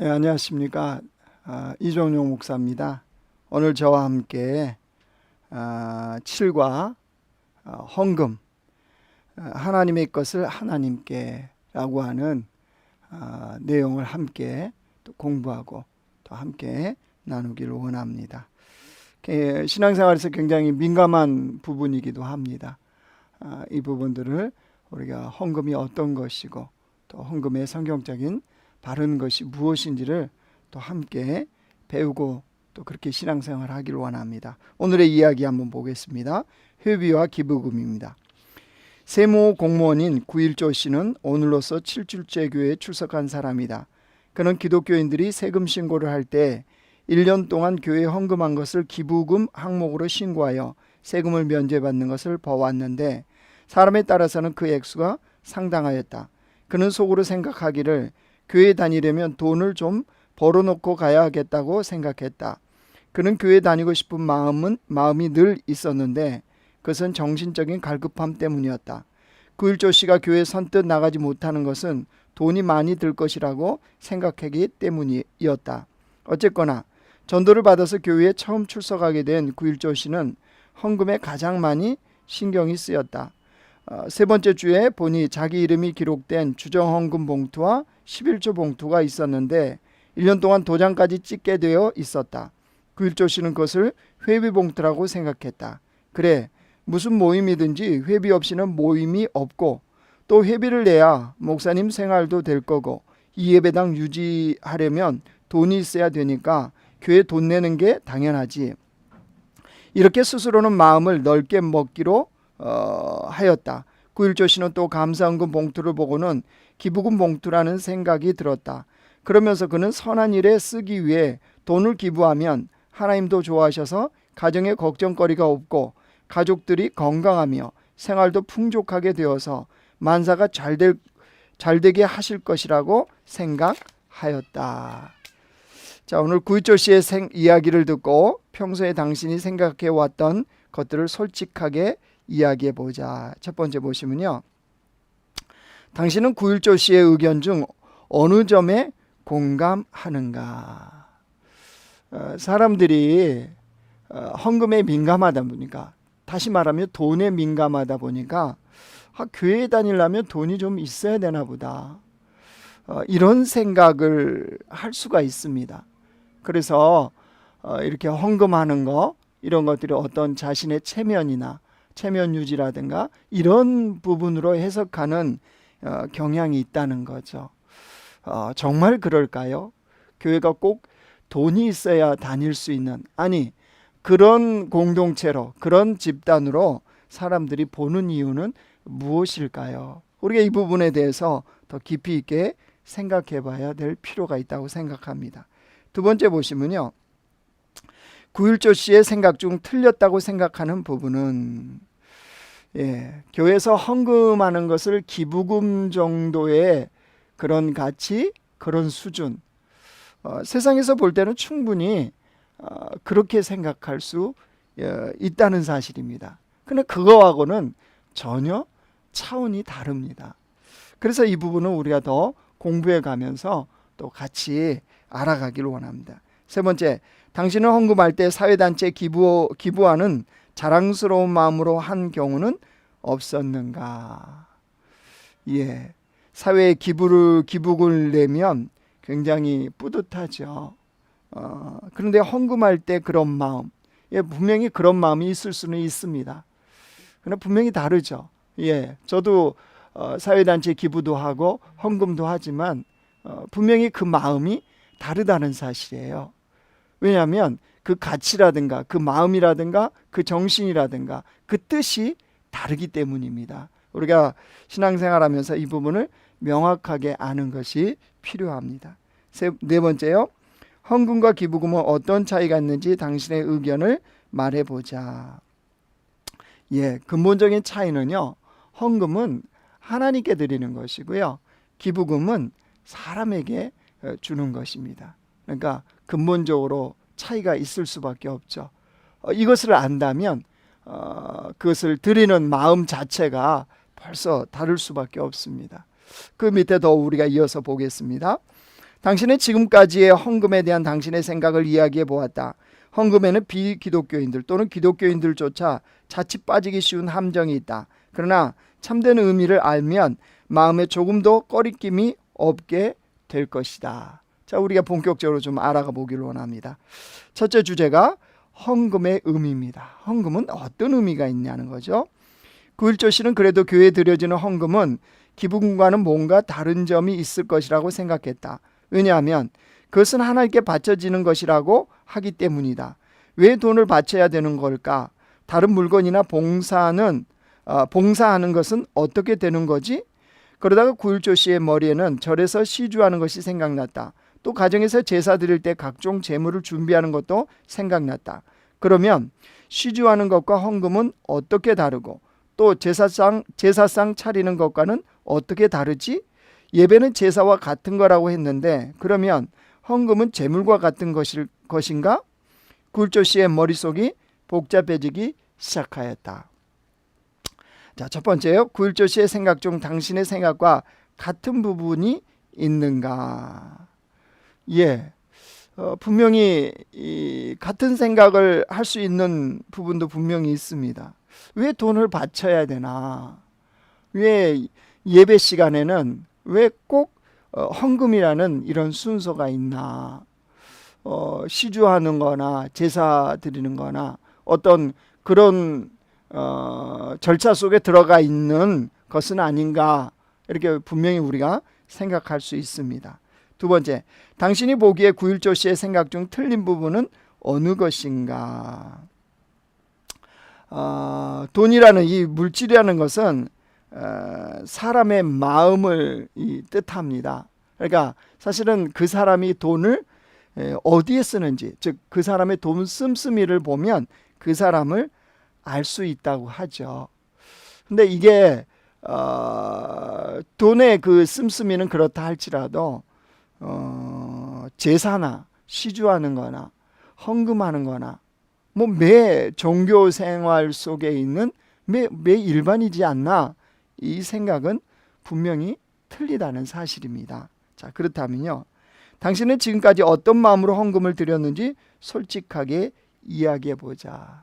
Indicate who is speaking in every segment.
Speaker 1: 네, 안녕하십니까. 이종용 목사입니다. 오늘 저와 함께 7과 헌금, 하나님의 것을 하나님께 라고 하는 내용을 함께 또 공부하고 또 함께 나누기를 원합니다. 신앙생활에서 굉장히 민감한 부분이기도 합니다. 이 부분들을 우리가 헌금이 어떤 것이고 또 헌금의 성경적인 바른 것이 무엇인지를 또 함께 배우고 또 그렇게 신앙생활을 하기를 원합니다. 오늘의 이야기 한번 보겠습니다. 회비와 기부금입니다. 세무 공무원인 구일조 씨는 오늘로서 7주째 교회에 출석한 사람이다. 그는 기독교인들이 세금 신고를 할 때 1년 동안 교회에 헌금한 것을 기부금 항목으로 신고하여 세금을 면제받는 것을 봐왔는데 사람에 따라서는 그 액수가 상당하였다. 그는 속으로 생각하기를 교회 다니려면 돈을 좀 벌어놓고 가야 하겠다고 생각했다. 그는 교회 다니고 싶은 마음이 늘 있었는데 그것은 정신적인 갈급함 때문이었다. 구일조 씨가 교회에 선뜻 나가지 못하는 것은 돈이 많이 들 것이라고 생각하기 때문이었다. 어쨌거나 전도를 받아서 교회에 처음 출석하게 된 구일조 씨는 헌금에 가장 많이 신경이 쓰였다. 세 번째 주에 보니 자기 이름이 기록된 주정헌금 봉투와 11조 봉투가 있었는데 1년 동안 도장까지 찍게 되어 있었다. 구일조 씨는 그것을 회비 봉투라고 생각했다. 그래, 무슨 모임이든지 회비 없이는 모임이 없고 또 회비를 내야 목사님 생활도 될 거고 이 예배당 유지하려면 돈이 있어야 되니까 교회 돈 내는 게 당연하지. 이렇게 스스로는 마음을 넓게 먹기로 하였다. 구일조 씨는 또 감사헌금 봉투를 보고는 기부금 봉투라는 생각이 들었다. 그러면서 그는 선한 일에 쓰기 위해 돈을 기부하면 하나님도 좋아하셔서 가정에 걱정거리가 없고 가족들이 건강하며 생활도 풍족하게 되어서 만사가 잘되게 하실 것이라고 생각하였다. 자, 오늘 구일조 씨의 이야기를 듣고 평소에 당신이 생각해 왔던 것들을 솔직하게 이야기해 보자. 첫 번째 보시면요. 당신은 구일조 씨의 의견 중 어느 점에 공감하는가? 사람들이 헌금에 민감하다 보니까, 다시 말하면 돈에 민감하다 보니까 교회에 다니려면 돈이 좀 있어야 되나 보다. 이런 생각을 할 수가 있습니다. 그래서 이렇게 헌금하는 거, 이런 것들이 어떤 자신의 체면이나 체면 유지라든가 이런 부분으로 해석하는 경향이 있다는 거죠. 정말 그럴까요? 교회가 꼭 돈이 있어야 다닐 수 있는, 아니 그런 공동체로, 그런 집단으로 사람들이 보는 이유는 무엇일까요? 우리가 이 부분에 대해서 더 깊이 있게 생각해 봐야 될 필요가 있다고 생각합니다. 두 번째 보시면요. 구일조 씨의 생각 중 틀렸다고 생각하는 부분은 교회에서 헌금하는 것을 기부금 정도의 그런 가치, 그런 수준, 세상에서 볼 때는 충분히 그렇게 생각할 수 있다는 사실입니다. 근데 그거하고는 전혀 차원이 다릅니다. 그래서 이 부분은 우리가 더 공부해 가면서 또 같이 알아가기를 원합니다. 세 번째, 당신은 헌금할 때 사회단체에 기부하는 자랑스러운 마음으로 한 경우는 없었는가? 사회에 기부금을 내면 굉장히 뿌듯하죠. 그런데 헌금할 때 그런 마음, 분명히 그런 마음이 있을 수는 있습니다. 그러나 분명히 다르죠. 저도 사회단체 기부도 하고 헌금도 하지만 분명히 그 마음이 다르다는 사실이에요. 왜냐하면 그 가치라든가 그 마음이라든가 그 정신이라든가 그 뜻이 다르기 때문입니다. 우리가 신앙생활하면서 이 부분을 명확하게 아는 것이 필요합니다. 네 번째요. 헌금과 기부금은 어떤 차이가 있는지 당신의 의견을 말해보자. 근본적인 차이는요. 헌금은 하나님께 드리는 것이고요. 기부금은 사람에게 주는 것입니다. 그러니까 근본적으로 차이가 있을 수밖에 없죠. 이것을 안다면 그것을 드리는 마음 자체가 벌써 다를 수밖에 없습니다. 그 밑에 더 우리가 이어서 보겠습니다. 당신의 지금까지의 헌금에 대한 당신의 생각을 이야기해 보았다. 헌금에는 비기독교인들 또는 기독교인들조차 자칫 빠지기 쉬운 함정이 있다. 그러나 참된 의미를 알면 마음에 조금도 꺼리낌이 없게 될 것이다. 자, 우리가 본격적으로 좀 알아가 보기를 원합니다. 첫째 주제가 헌금의 의미입니다. 헌금은 어떤 의미가 있냐는 거죠. 9.1조 씨는 그래도 교회에 드려지는 헌금은 기부금과는 뭔가 다른 점이 있을 것이라고 생각했다. 왜냐하면 그것은 하나님께 바쳐지는 것이라고 하기 때문이다. 왜 돈을 바쳐야 되는 걸까? 다른 물건이나 봉사하는 것은 어떻게 되는 거지? 그러다가 9.1조 씨의 머리에는 절에서 시주하는 것이 생각났다. 또 가정에서 제사 드릴 때 각종 제물을 준비하는 것도 생각났다. 그러면 시주하는 것과 헌금은 어떻게 다르고 또 제사상 차리는 것과는 어떻게 다르지? 예배는 제사와 같은 거라고 했는데 그러면 헌금은 제물과 같은 것인가? 9.1조 씨의 머릿속이 복잡해지기 시작하였다. 자, 첫 번째요. 9.1조 씨의 생각 중 당신의 생각과 같은 부분이 있는가? 예, 분명히 같은 생각을 할 수 있는 부분도 분명히 있습니다. 왜 돈을 바쳐야 되나? 왜 예배 시간에는 왜 꼭 헌금이라는 이런 순서가 있나? 시주하는 거나 제사 드리는 거나 어떤 그런 절차 속에 들어가 있는 것은 아닌가? 이렇게 분명히 우리가 생각할 수 있습니다. 두 번째, 당신이 보기에 9.1조 씨의 생각 중 틀린 부분은 어느 것인가? 돈이라는 이 물질이라는 것은 사람의 마음을 뜻합니다. 그러니까 사실은 그 사람이 돈을 어디에 쓰는지, 즉 그 사람의 돈 씀씀이를 보면 그 사람을 알 수 있다고 하죠. 근데 이게 돈의 그 씀씀이는 그렇다 할지라도 제사나 시주하는 거나 헌금하는 거나 뭐 매 종교 생활 속에 있는 매 일반이지 않나, 이 생각은 분명히 틀리다는 사실입니다. 자, 그렇다면요, 당신은 지금까지 어떤 마음으로 헌금을 드렸는지 솔직하게 이야기해 보자.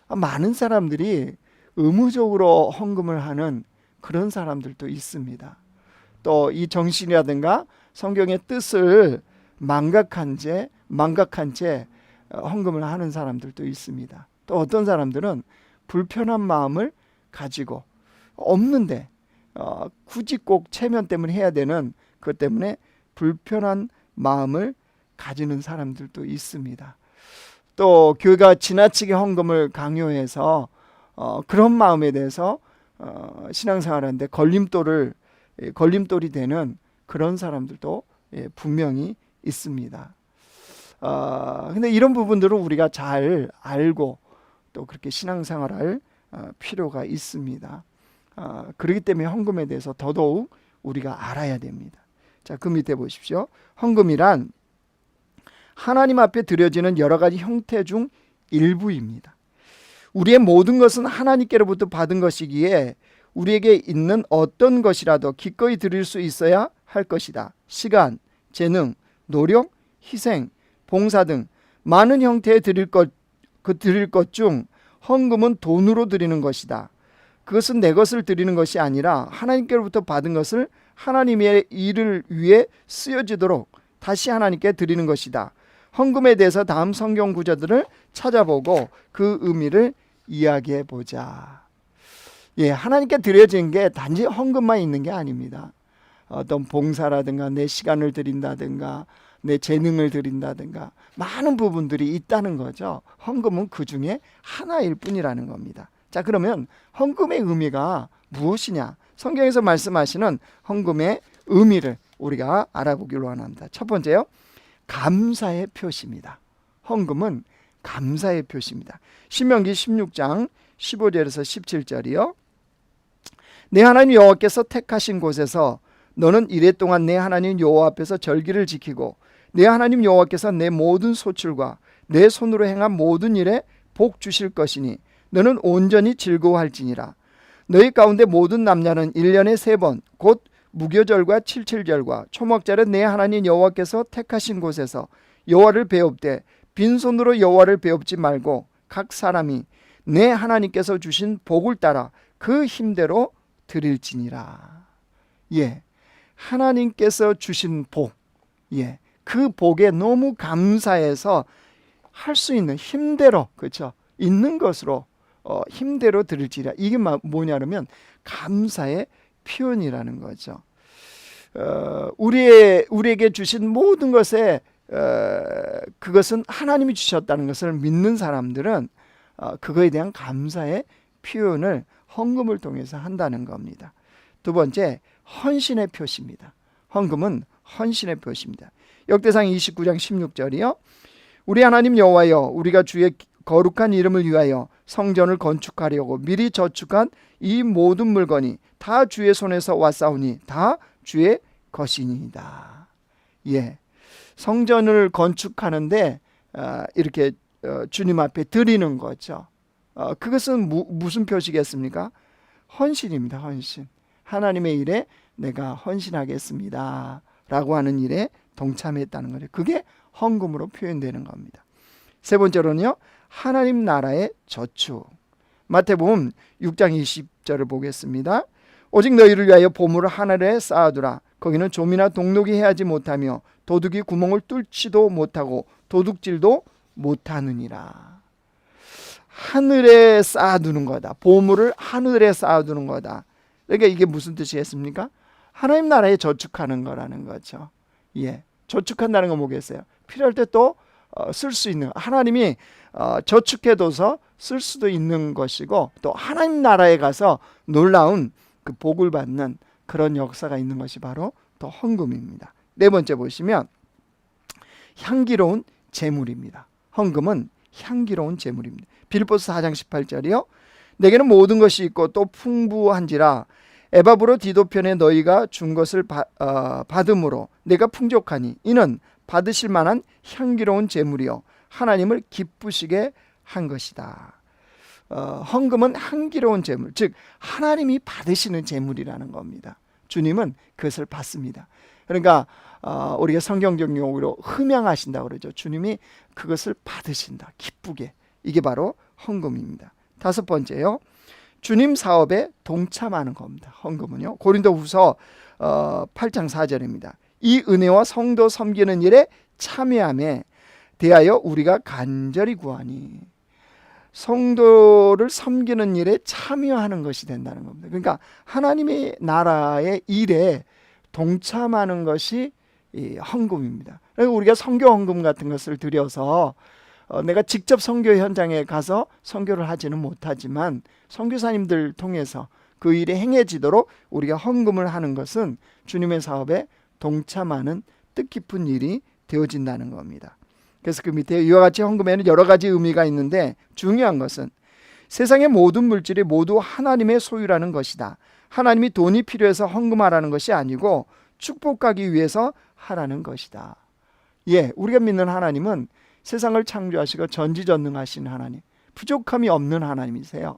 Speaker 1: 많은 사람들이 의무적으로 헌금을 하는 그런 사람들도 있습니다. 또 이 정신이라든가 성경의 뜻을 망각한 채 헌금을 하는 사람들도 있습니다. 또 어떤 사람들은 불편한 마음을 가지고 없는데 굳이 꼭 체면 때문에 해야 되는 그것 때문에 불편한 마음을 가지는 사람들도 있습니다. 또 교회가 지나치게 헌금을 강요해서 그런 마음에 대해서 신앙생활하는데 걸림돌이 되는 그런 사람들도 분명히 있습니다. 근데 이런 부분들은 우리가 잘 알고 또 그렇게 신앙생활할 필요가 있습니다. 그렇기 때문에 헌금에 대해서 더더욱 우리가 알아야 됩니다. 자, 그 밑에 보십시오. 헌금이란 하나님 앞에 드려지는 여러 가지 형태 중 일부입니다. 우리의 모든 것은 하나님께로부터 받은 것이기에 우리에게 있는 어떤 것이라도 기꺼이 드릴 수 있어야 할 것이다. 시간, 재능, 노력, 희생, 봉사 등 많은 형태의 드릴 것 중 헌금은 돈으로 드리는 것이다. 그것은 내 것을 드리는 것이 아니라 하나님께로부터 받은 것을 하나님의 일을 위해 쓰여지도록 다시 하나님께 드리는 것이다. 헌금에 대해서 다음 성경 구절들을 찾아보고 그 의미를 이야기해 보자. 예, 하나님께 드려진 게 단지 헌금만 있는 게 아닙니다. 어떤 봉사라든가 내 시간을 드린다든가 내 재능을 드린다든가 많은 부분들이 있다는 거죠. 헌금은 그 중에 하나일 뿐이라는 겁니다. 자, 그러면 헌금의 의미가 무엇이냐? 성경에서 말씀하시는 헌금의 의미를 우리가 알아보기로 원합니다. 첫 번째요, 감사의 표시입니다. 헌금은 감사의 표시입니다. 신명기 16장 15절에서 17절이요. 내 하나님 여호와께서 택하신 곳에서 너는 이랫동안 내 하나님 여호와 앞에서 절기를 지키고 내 하나님 여호와께서 내 모든 소출과 내 손으로 행한 모든 일에 복 주실 것이니 너는 온전히 즐거워할지니라. 너희 가운데 모든 남녀는 1년에 3번 곧 무교절과 칠칠절과 초막절에 내 하나님 여호와께서 택하신 곳에서 여호와를 배웁되 빈손으로 여호와를 배웁지 말고 각 사람이 내 하나님께서 주신 복을 따라 그 힘대로 드릴지니라. 하나님께서 주신 복, 그 복에 너무 감사해서 할 수 있는 힘대로, 그렇죠? 있는 것으로 힘대로 드릴지라. 이게 뭐냐면 감사의 표현이라는 거죠. 우리에게 주신 모든 것에 그것은 하나님이 주셨다는 것을 믿는 사람들은 그거에 대한 감사의 표현을 헌금을 통해서 한다는 겁니다. 두 번째, 헌신의 표시입니다. 헌금은 헌신의 표시입니다. 역대상 29장 16절이요. 우리 하나님 여호와여, 우리가 주의 거룩한 이름을 위하여 성전을 건축하려고 미리 저축한 이 모든 물건이 다 주의 손에서 왔사오니 다 주의 것이니이다. 성전을 건축하는데 이렇게 주님 앞에 드리는 거죠. 그것은 무슨 표시겠습니까? 헌신입니다. 헌신. 하나님의 일에 내가 헌신하겠습니다 라고 하는 일에 동참했다는 거죠. 그게 헌금으로 표현되는 겁니다. 세 번째로는요, 하나님 나라의 저축. 마태복음 6장 20절을 보겠습니다. 오직 너희를 위하여 보물을 하늘에 쌓아두라. 거기는 좀이나 동록이 해하지 못하며 도둑이 구멍을 뚫지도 못하고 도둑질도 못하느니라. 하늘에 쌓아두는 거다. 보물을 하늘에 쌓아두는 거다. 그러니까 이게 무슨 뜻이겠습니까? 하나님 나라에 저축하는 거라는 거죠. 저축한다는 건 뭐겠어요? 필요할 때 또 쓸 수 있는, 하나님이 저축해둬서 쓸 수도 있는 것이고, 또 하나님 나라에 가서 놀라운 그 복을 받는 그런 역사가 있는 것이 바로 또 헌금입니다. 네 번째 보시면 향기로운 제물입니다. 헌금은 향기로운 제물입니다. 빌립보서 4장 18절이요. 내게는 모든 것이 있고 또 풍부한지라 에바브로 디도편에 너희가 준 것을 받음으로 내가 풍족하니 이는 받으실 만한 향기로운 제물이요 하나님을 기쁘시게 한 것이다. 헌금은 향기로운 제물, 즉 하나님이 받으시는 제물이라는 겁니다. 주님은 그것을 받습니다. 그러니까 우리가 성경적 용어로 흠양하신다고 그러죠. 주님이 그것을 받으신다, 기쁘게. 이게 바로 헌금입니다. 다섯 번째요, 주님 사업에 동참하는 겁니다. 헌금은요, 고린도후서 8장 4절입니다. 이 은혜와 성도 섬기는 일에 참여함에 대하여 우리가 간절히 구하니. 성도를 섬기는 일에 참여하는 것이 된다는 겁니다. 그러니까 하나님의 나라의 일에 동참하는 것이 이 헌금입니다. 우리가 선교 헌금 같은 것을 드려서 내가 직접 선교 현장에 가서 선교를 하지는 못하지만 선교사님들 통해서 그 일이 행해지도록 우리가 헌금을 하는 것은 주님의 사업에 동참하는 뜻깊은 일이 되어진다는 겁니다. 그래서 그 밑에 이와 같이 헌금에는 여러 가지 의미가 있는데 중요한 것은 세상의 모든 물질이 모두 하나님의 소유라는 것이다. 하나님이 돈이 필요해서 헌금하라는 것이 아니고 축복하기 위해서 하라는 것이다. 우리가 믿는 하나님은 세상을 창조하시고 전지전능하신 하나님, 부족함이 없는 하나님이세요.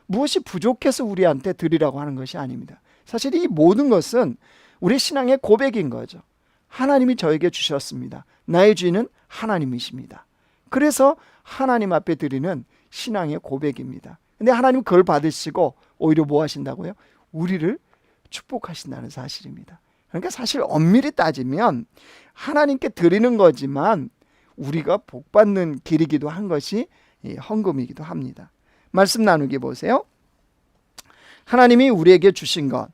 Speaker 1: 무엇이 부족해서 우리한테 드리라고 하는 것이 아닙니다. 사실 이 모든 것은 우리 신앙의 고백인 거죠. 하나님이 저에게 주셨습니다. 나의 주인은 하나님이십니다. 그래서 하나님 앞에 드리는 신앙의 고백입니다. 근데 하나님은 그걸 받으시고 오히려 뭐 하신다고요? 우리를 축복하신다는 사실입니다. 그러니까 사실 엄밀히 따지면 하나님께 드리는 거지만 우리가 복받는 길이기도 한 것이 헌금이기도 합니다. 말씀 나누기 보세요. 하나님이 우리에게 주신 것,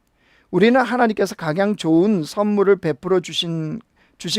Speaker 1: 우리는 하나님께서 가장 좋은 선물을 베풀어 주신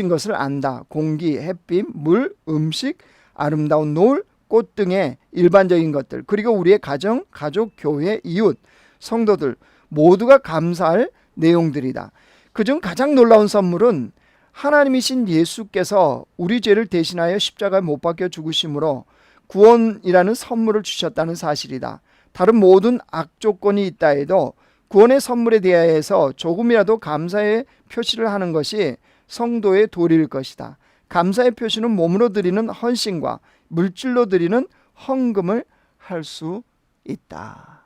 Speaker 1: 것을 안다. 공기, 햇빛, 물, 음식, 아름다운 노을, 꽃 등의 일반적인 것들, 그리고 우리의 가정, 가족, 교회, 이웃, 성도들 모두가 감사할 내용들이다. 그중 가장 놀라운 선물은 하나님이신 예수께서 우리 죄를 대신하여 십자가에 못 박혀 죽으심으로 구원이라는 선물을 주셨다는 사실이다. 다른 모든 악조건이 있다 해도 구원의 선물에 대해서 조금이라도 감사의 표시를 하는 것이 성도의 도리일 것이다. 감사의 표시는 몸으로 드리는 헌신과 물질로 드리는 헌금을 할 수 있다.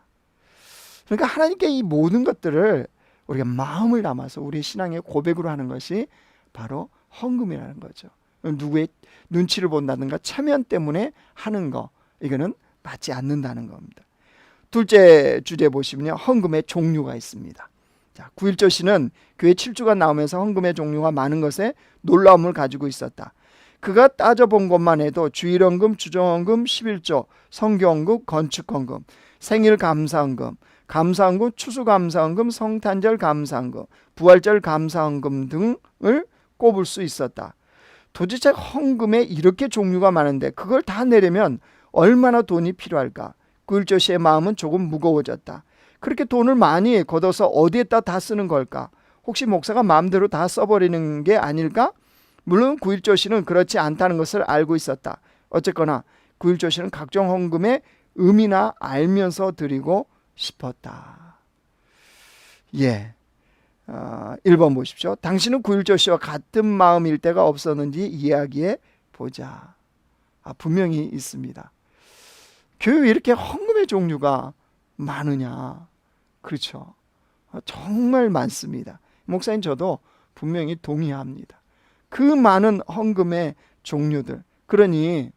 Speaker 1: 그러니까 하나님께 이 모든 것들을 우리가 마음을 담아서 우리 신앙의 고백으로 하는 것이 바로 헌금이라는 거죠. 누구의 눈치를 본다든가 체면 때문에 하는 거, 이거는 맞지 않는다는 겁니다. 둘째 주제 보시면요, 헌금의 종류가 있습니다. 자, 9.1조시는 교회 7주가 나오면서 헌금의 종류가 많은 것에 놀라움을 가지고 있었다. 그가 따져본 것만 해도 주일헌금, 주정헌금, 11조, 성교헌금, 건축헌금, 생일감사헌금, 감사헌금, 추수감사헌금, 성탄절 감사헌금, 부활절 감사헌금 등을 꼽을 수 있었다. 도대체 헌금에 이렇게 종류가 많은데 그걸 다 내려면 얼마나 돈이 필요할까? 9.1조시의 마음은 조금 무거워졌다. 그렇게 돈을 많이 걷어서 어디에다 다 쓰는 걸까? 혹시 목사가 마음대로 다 써버리는 게 아닐까? 물론 9.1조시는 그렇지 않다는 것을 알고 있었다. 어쨌거나 9.1조시는 각종 헌금의 의미나 알면서 드리고 싶었다. 예. 1번 보십시오. 당신은 9.1조시와 같은 마음일 때가 없었는지 이야기해 보자. 분명히 있습니다. 교회 왜 이렇게 헌금의 종류가 많으냐? 그렇죠. 정말 많습니다. 목사님 저도 분명히 동의합니다. 그 많은 헌금의 종류들. 그러니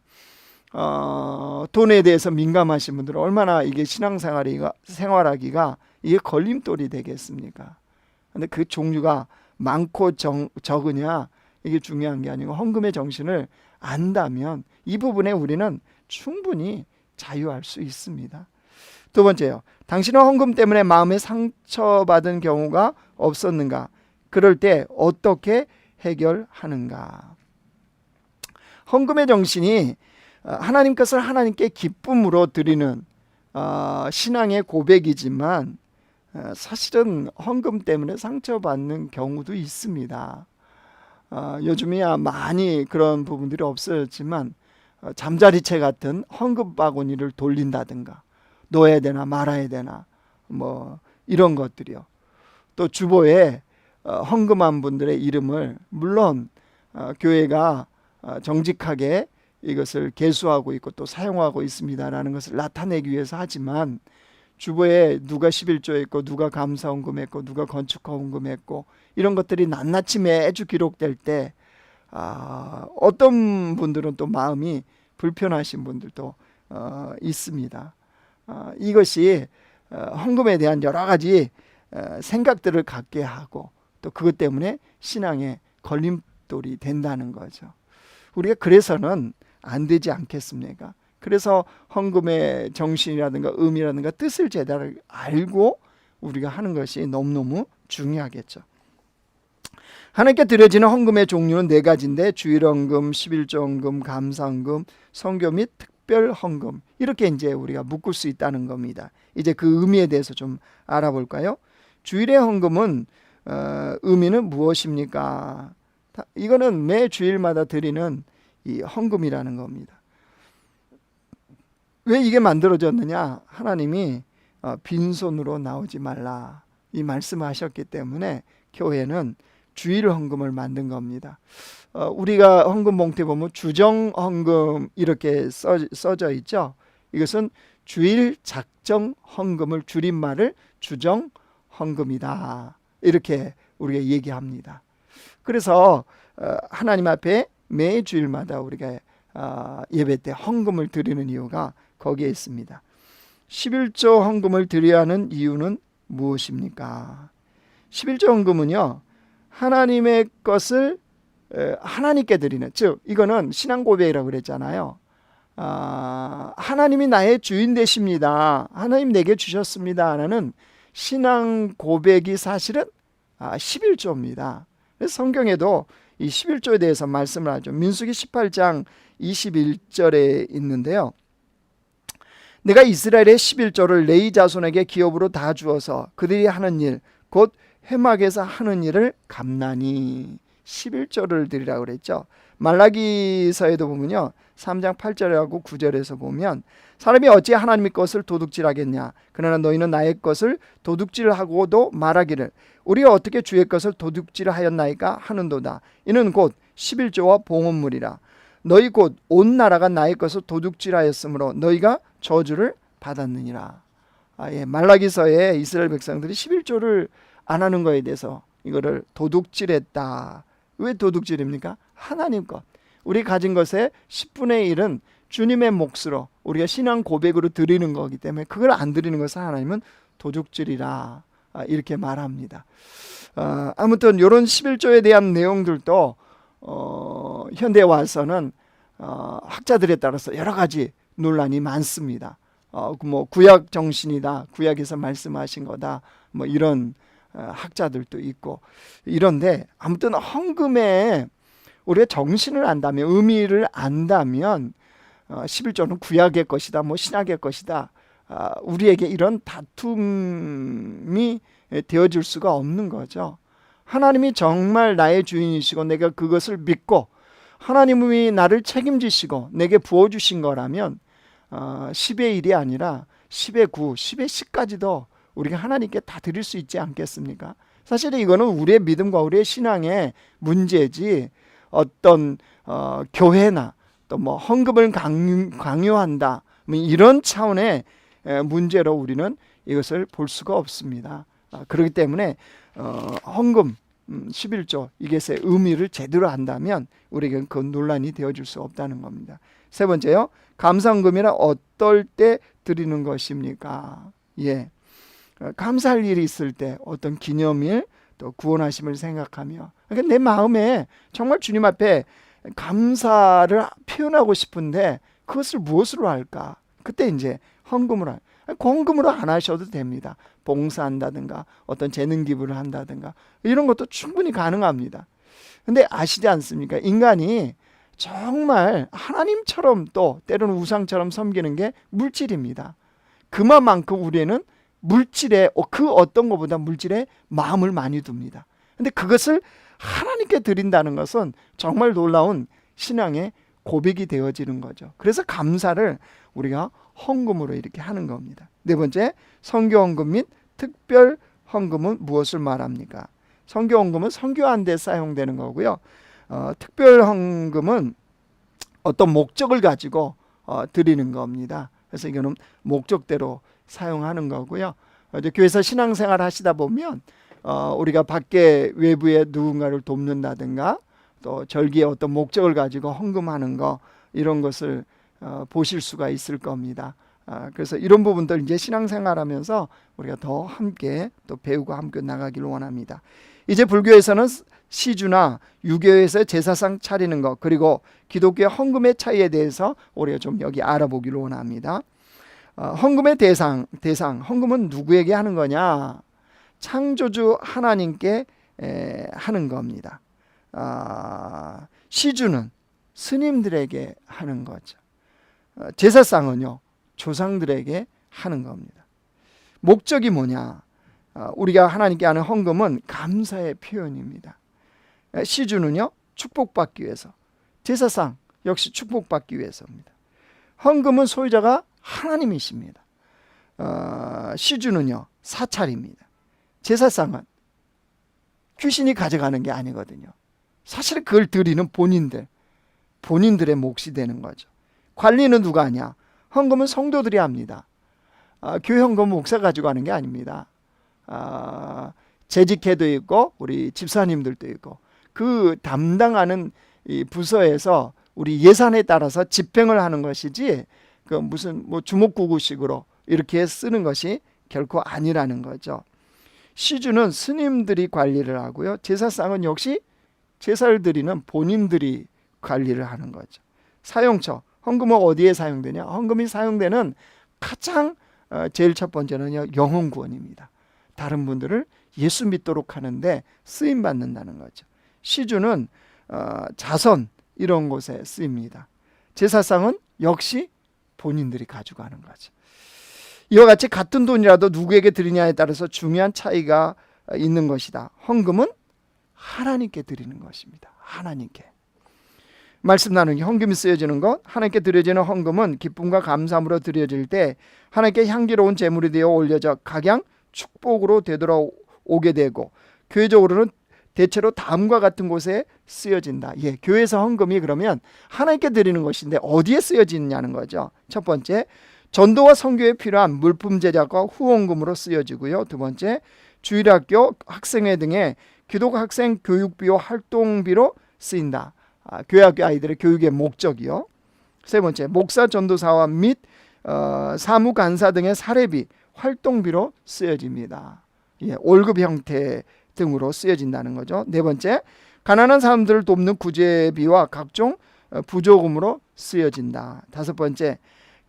Speaker 1: 돈에 대해서 민감하신 분들은 얼마나 이게 생활하기가 이게 걸림돌이 되겠습니까? 근데 그 종류가 많고 적으냐 이게 중요한 게 아니고 헌금의 정신을 안다면 이 부분에 우리는 충분히 자유할 수 있습니다. 두 번째요. 당신은 헌금 때문에 마음에 상처받은 경우가 없었는가? 그럴 때 어떻게 해결하는가? 헌금의 정신이 하나님 것을 하나님께 기쁨으로 드리는 신앙의 고백이지만 사실은 헌금 때문에 상처받는 경우도 있습니다. 요즘이야 많이 그런 부분들이 없어졌지만 잠자리채 같은 헌금 바구니를 돌린다든가 넣어야 되나 말아야 되나 뭐 이런 것들이요. 또 주보에 헌금한 분들의 이름을 물론 교회가 정직하게 이것을 계수하고 있고 또 사용하고 있습니다라는 것을 나타내기 위해서 하지만 주보에 누가 11조 했고 누가 감사헌금 했고 누가 건축헌금 했고 이런 것들이 낱낱이 매주 기록될 때 어떤 분들은 또 마음이 불편하신 분들도 있습니다. 이것이 헌금에 대한 여러 가지 생각들을 갖게 하고 또 그것 때문에 신앙의 걸림돌이 된다는 거죠. 우리가 그래서는 안 되지 않겠습니까? 그래서 헌금의 정신이라든가 의미라든가 뜻을 제대로 알고 우리가 하는 것이 너무너무 중요하겠죠. 하나님께 드려지는 헌금의 종류는 4가지인데 주일헌금, 11조헌금, 감사헌금, 성교 및 특별헌금 이렇게 이제 우리가 묶을 수 있다는 겁니다. 이제 그 의미에 대해서 좀 알아볼까요? 주일의 헌금은 의미는 무엇입니까? 이거는 매 주일마다 드리는 이 헌금이라는 겁니다. 왜 이게 만들어졌느냐? 하나님이 빈손으로 나오지 말라 이 말씀을 하셨기 때문에 교회는 주일 헌금을 만든 겁니다. 우리가 헌금 봉투에 보면 주정 헌금 이렇게 써져 있죠. 이것은 주일 작정 헌금을 줄임말을 주정 헌금이다 이렇게 우리가 얘기합니다. 그래서 하나님 앞에 매 주일마다 우리가 예배 때 헌금을 드리는 이유가 거기에 있습니다. 11조 헌금을 드려야 하는 이유는 무엇입니까? 11조 헌금은요, 하나님의 것을 하나님께 드리는, 즉 이거는 신앙 고백이라고 그랬잖아요. 하나님이 나의 주인 되십니다. 하나님 내게 주셨습니다. 라는 신앙 고백이 사실은 11조입니다. 그래서 성경에도 이 11조에 대해서 말씀을 하죠. 민수기 18장 21절에 있는데요. 내가 이스라엘의 11조를 레위 자손에게 기업으로 다 주어서 그들이 하는 일, 곧 회막에서 하는 일을 감나니 11조를 드리라고 그랬죠. 말라기서에도 보면요. 3장 8절하고 9절에서 보면 사람이 어찌 하나님의 것을 도둑질하겠냐. 그러나 너희는 나의 것을 도둑질하고도 말하기를 우리가 어떻게 주의 것을 도둑질하였나이까 하는도다. 이는 곧 11조와 봉헌물이라. 너희 곧 온 나라가 나의 것을 도둑질하였으므로 너희가 저주를 받았느니라. 말라기서에 이스라엘 백성들이 11조를 안 하는 거에 대해서 이거를 도둑질했다. 왜 도둑질입니까? 하나님 것. 우리 가진 것의 10분의 1은 주님의 몫으로 우리가 신앙 고백으로 드리는 거기 때문에 그걸 안 드리는 것을 하나님은 도둑질이라 이렇게 말합니다. 아무튼 이런 11조에 대한 내용들도 현대에 와서는 학자들에 따라서 여러 가지 논란이 많습니다. 뭐 구약 정신이다, 구약에서 말씀하신 거다, 뭐 이런 학자들도 있고 이런데, 아무튼 헌금에 우리가 정신을 안다면, 의미를 안다면 11조는 구약의 것이다, 뭐 신약의 것이다, 우리에게 이런 다툼이 되어질 수가 없는 거죠. 하나님이 정말 나의 주인이시고 내가 그것을 믿고 하나님이 나를 책임지시고 내게 부어주신 거라면 10의 1이 아니라 10의 9, 10의 10까지도 우리가 하나님께 다 드릴 수 있지 않겠습니까? 사실 이거는 우리의 믿음과 우리의 신앙의 문제지, 어떤 교회나 또 뭐 헌금을 강요한다, 뭐 이런 차원의 문제로 우리는 이것을 볼 수가 없습니다. 그렇기 때문에 헌금 11조 이것의 의미를 제대로 안다면 우리에게는 그 논란이 되어줄 수 없다는 겁니다. 세 번째요, 감사헌금이란 어떨 때 드리는 것입니까? 예, 감사할 일이 있을 때, 어떤 기념일, 또 구원하심을 생각하며, 그러니까 내 마음에 정말 주님 앞에 감사를 표현하고 싶은데 그것을 무엇으로 할까? 그때 이제 헌금으로, 공금으로 안 하셔도 됩니다. 봉사한다든가 어떤 재능 기부를 한다든가 이런 것도 충분히 가능합니다. 근데 아시지 않습니까? 인간이 정말 하나님처럼 또 때로는 우상처럼 섬기는 게 물질입니다. 그만큼 우리는 물질에, 그 어떤 것보다 물질에 마음을 많이 둡니다. 근데 그것을 하나님께 드린다는 것은 정말 놀라운 신앙의 고백이 되어지는 거죠. 그래서 감사를 우리가 헌금으로 이렇게 하는 겁니다. 네 번째, 선교헌금 및 특별헌금은 무엇을 말합니까? 선교헌금은 선교하는 데 사용되는 거고요. 특별헌금은 어떤 목적을 가지고 드리는 겁니다. 그래서 이거는 목적대로 사용하는 거고요. 이제 교회에서 신앙생활 하시다 보면 우리가 밖에 외부에 누군가를 돕는다든가 또 절기에 어떤 목적을 가지고 헌금하는 거, 이런 것을 보실 수가 있을 겁니다. 그래서 이런 부분들 이제 신앙생활하면서 우리가 더 함께 또 배우고 함께 나가기를 원합니다. 이제 불교에서는 시주나 유교에서 제사상 차리는 것, 그리고 기독교의 헌금의 차이에 대해서 우리가 좀 여기 알아보기를 원합니다. 헌금의 대상, 헌금은 누구에게 하는 거냐? 창조주 하나님께 하는 겁니다. 시주는 스님들에게 하는 거죠. 제사상은요, 조상들에게 하는 겁니다. 목적이 뭐냐? 우리가 하나님께 하는 헌금은 감사의 표현입니다. 시주는요, 축복받기 위해서, 제사상 역시 축복받기 위해서입니다. 헌금은 소유자가 하나님이십니다. 시주는요, 사찰입니다. 제사상은 귀신이 가져가는 게 아니거든요. 사실 그걸 드리는 본인들의 몫이 되는 거죠. 관리는 누가 하냐? 헌금은 성도들이 합니다. 교회 헌금은 목사 가지고 하는 게 아닙니다. 재직회도 있고 우리 집사님들도 있고 그 담당하는 이 부서에서 우리 예산에 따라서 집행을 하는 것이지, 그 무슨 뭐 주먹구구식으로 이렇게 쓰는 것이 결코 아니라는 거죠. 시주는 스님들이 관리를 하고요. 제사상은 역시 제사를 드리는 본인들이 관리를 하는 거죠. 사용처, 헌금은 어디에 사용되냐? 헌금이 사용되는 가장 제일 첫 번째는요, 영혼 구원입니다. 다른 분들을 예수 믿도록 하는데 쓰임 받는다는 거죠. 시주는 자선 이런 곳에 쓰입니다. 제사상은 역시 본인들이 가지고 가는 거죠. 이와 같이 같은 돈이라도 누구에게 드리냐에 따라서 중요한 차이가 있는 것이다. 헌금은 하나님께 드리는 것입니다. 하나님께. 말씀 나누기, 헌금이 쓰여지는 것, 하나님께 드려지는 헌금은 기쁨과 감사함으로 드려질 때 하나님께 향기로운 제물이 되어 올려져 각양 축복으로 되돌아오게 되고, 교회적으로는 대체로 다음과 같은 곳에 쓰여진다. 예, 교회에서 헌금이 그러면 하나님께 드리는 것인데 어디에 쓰여지느냐는 거죠. 첫 번째, 전도와 선교에 필요한 물품 제작과 후원금으로 쓰여지고요. 두 번째, 주일학교, 학생회 등의 기독 학생 교육비와 활동비로 쓰인다. 교회학교 아이들의 교육의 목적이요. 세 번째, 목사 전도사와 및 사무간사 등의 사례비, 활동비로 쓰여집니다. 예, 월급 형태 등으로 쓰여진다는 거죠. 네 번째, 가난한 사람들을 돕는 구제비와 각종 부조금으로 쓰여진다. 다섯 번째,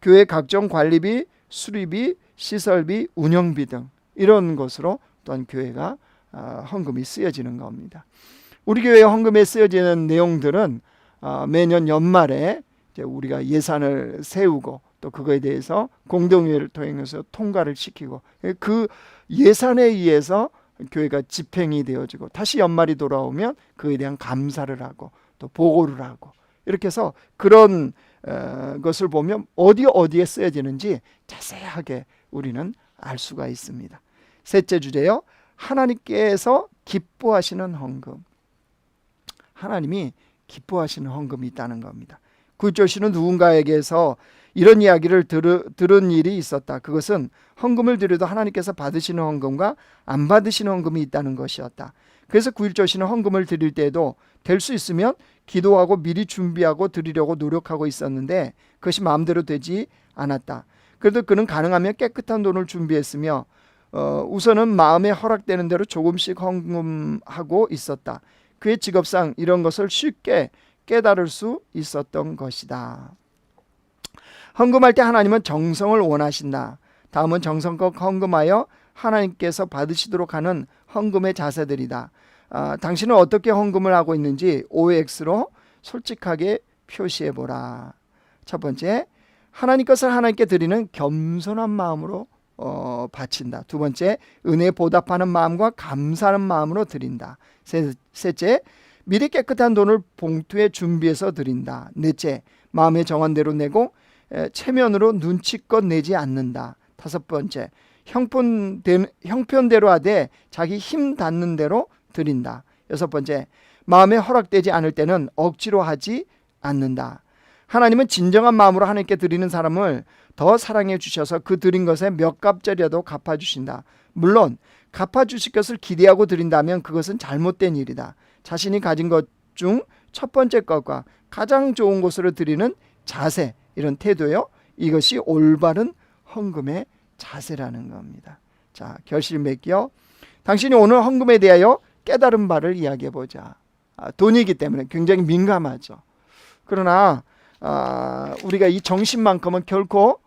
Speaker 1: 교회 각종 관리비, 수리비, 시설비, 운영비 등 이런 것으로 또한 교회가 헌금이 쓰여지는 겁니다. 우리 교회 헌금에 쓰여지는 내용들은 매년 연말에 이제 우리가 예산을 세우고 또 그거에 대해서 공동회의를 통해서 통과를 시키고 그 예산에 의해서 교회가 집행이 되어지고 다시 연말이 돌아오면 그에 대한 감사를 하고 또 보고를 하고 이렇게 해서 그런 것을 보면 어디에 쓰여지는지 자세하게 우리는 알 수가 있습니다. 셋째 주제요. 하나님께서 기뻐하시는 헌금. 하나님이 기뻐하시는 헌금이 있다는 겁니다. 9절시는 누군가에게서 이런 이야기를 들은 일이 있었다. 그것은 헌금을 드려도 하나님께서 받으시는 헌금과 안 받으시는 헌금이 있다는 것이었다. 그래서 9.1절시는 헌금을 드릴 때에도 될 수 있으면 기도하고 미리 준비하고 드리려고 노력하고 있었는데 그것이 마음대로 되지 않았다. 그래도 그는 가능하면 깨끗한 돈을 준비했으며 우선은 마음에 허락되는 대로 조금씩 헌금하고 있었다. 그의 직업상 이런 것을 쉽게 깨달을 수 있었던 것이다. 헌금할 때 하나님은 정성을 원하신다. 다음은 정성껏 헌금하여 하나님께서 받으시도록 하는 헌금의 자세들이다. 당신은 어떻게 헌금을 하고 있는지 OX로 솔직하게 표시해보라. 첫 번째, 하나님 것을 하나님께 드리는 겸손한 마음으로 바친다. 두 번째, 은혜에 보답하는 마음과 감사하는 마음으로 드린다. 셋째, 미리 깨끗한 돈을 봉투에 준비해서 드린다. 넷째, 마음에 정한 대로 내고 체면으로 눈치껏 내지 않는다. 다섯 번째, 형편대로 하되 자기 힘 닿는 대로 드린다. 여섯 번째, 마음에 허락되지 않을 때는 억지로 하지 않는다. 하나님은 진정한 마음으로 하나님께 드리는 사람을 더 사랑해 주셔서 그 드린 것에 몇 값짜리라도 갚아주신다. 물론 갚아주실 것을 기대하고 드린다면 그것은 잘못된 일이다. 자신이 가진 것 중 첫 번째 것과 가장 좋은 것으로 드리는 자세, 이런 태도요, 이것이 올바른 헌금의 자세라는 겁니다. 자, 결실 맺기요. 당신이 오늘 헌금에 대하여 깨달은 바를 이야기해보자. 돈이기 때문에 굉장히 민감하죠. 그러나 우리가 이 정신만큼은 결코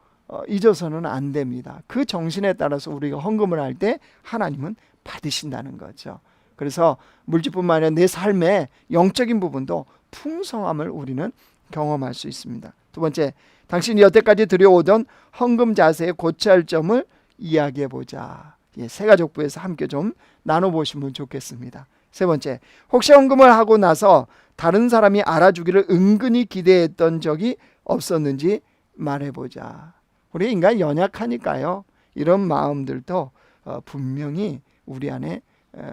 Speaker 1: 잊어서는 안 됩니다. 그 정신에 따라서 우리가 헌금을 할 때 하나님은 받으신다는 거죠. 그래서 물질뿐만 아니라 내 삶의 영적인 부분도 풍성함을 우리는 경험할 수 있습니다. 두 번째, 당신이 여태까지 드려오던 헌금 자세의 고쳐야 할 점을 이야기해보자. 새가족부에서 함께 좀 나눠보시면 좋겠습니다. 세 번째, 혹시 헌금을 하고 나서 다른 사람이 알아주기를 은근히 기대했던 적이 없었는지 말해보자. 우리 인간 연약하니까요. 이런 마음들도 분명히 우리 안에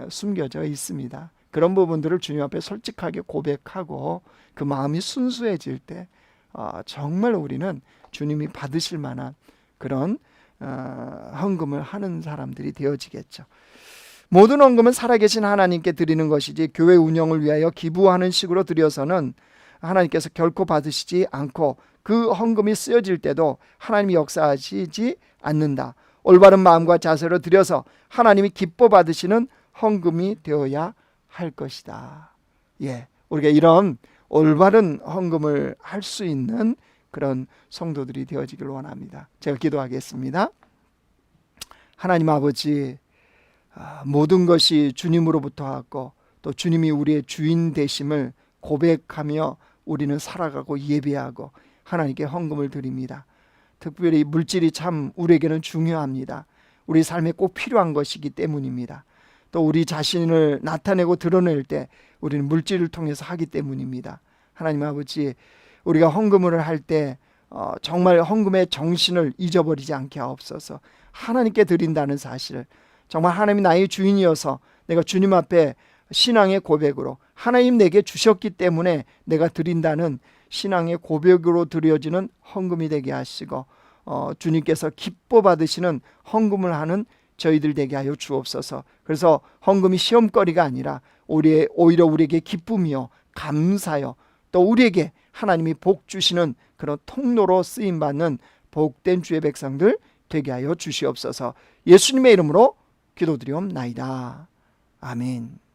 Speaker 1: 숨겨져 있습니다. 그런 부분들을 주님 앞에 솔직하게 고백하고 그 마음이 순수해질 때 정말 우리는 주님이 받으실 만한 그런 헌금을 하는 사람들이 되어지겠죠. 모든 헌금은 살아계신 하나님께 드리는 것이지 교회 운영을 위하여 기부하는 식으로 드려서는 하나님께서 결코 받으시지 않고 그 헌금이 쓰여질 때도 하나님이 역사하시지 않는다. 올바른 마음과 자세로 드려서 하나님이 기뻐 받으시는 헌금이 되어야 할 것이다. 우리가 이런 올바른 헌금을 할 수 있는 그런 성도들이 되어지길 원합니다. 제가 기도하겠습니다. 하나님 아버지, 모든 것이 주님으로부터 왔고 또 주님이 우리의 주인 되심을 고백하며 우리는 살아가고 예배하고 하나님께 헌금을 드립니다. 특별히 물질이 참 우리에게는 중요합니다. 우리 삶에 꼭 필요한 것이기 때문입니다. 또 우리 자신을 나타내고 드러낼 때 우리는 물질을 통해서 하기 때문입니다. 하나님 아버지, 우리가 헌금을 할 때 정말 헌금의 정신을 잊어버리지 않게 하옵소서. 하나님께 드린다는 사실을, 정말 하나님이 나의 주인이어서 내가 주님 앞에 신앙의 고백으로 하나님 내게 주셨기 때문에 내가 드린다는 신앙의 고백으로 드려지는 헌금이 되게 하시고 주님께서 기뻐 받으시는 헌금을 하는 저희들 되게 하여 주옵소서. 그래서 헌금이 시험거리가 아니라 오히려 우리에게 기쁨이요 감사요, 또 우리에게 하나님이 복 주시는 그런 통로로 쓰임받는 복된 주의 백성들 되게 하여 주시옵소서. 예수님의 이름으로 기도드리옵나이다. 아멘.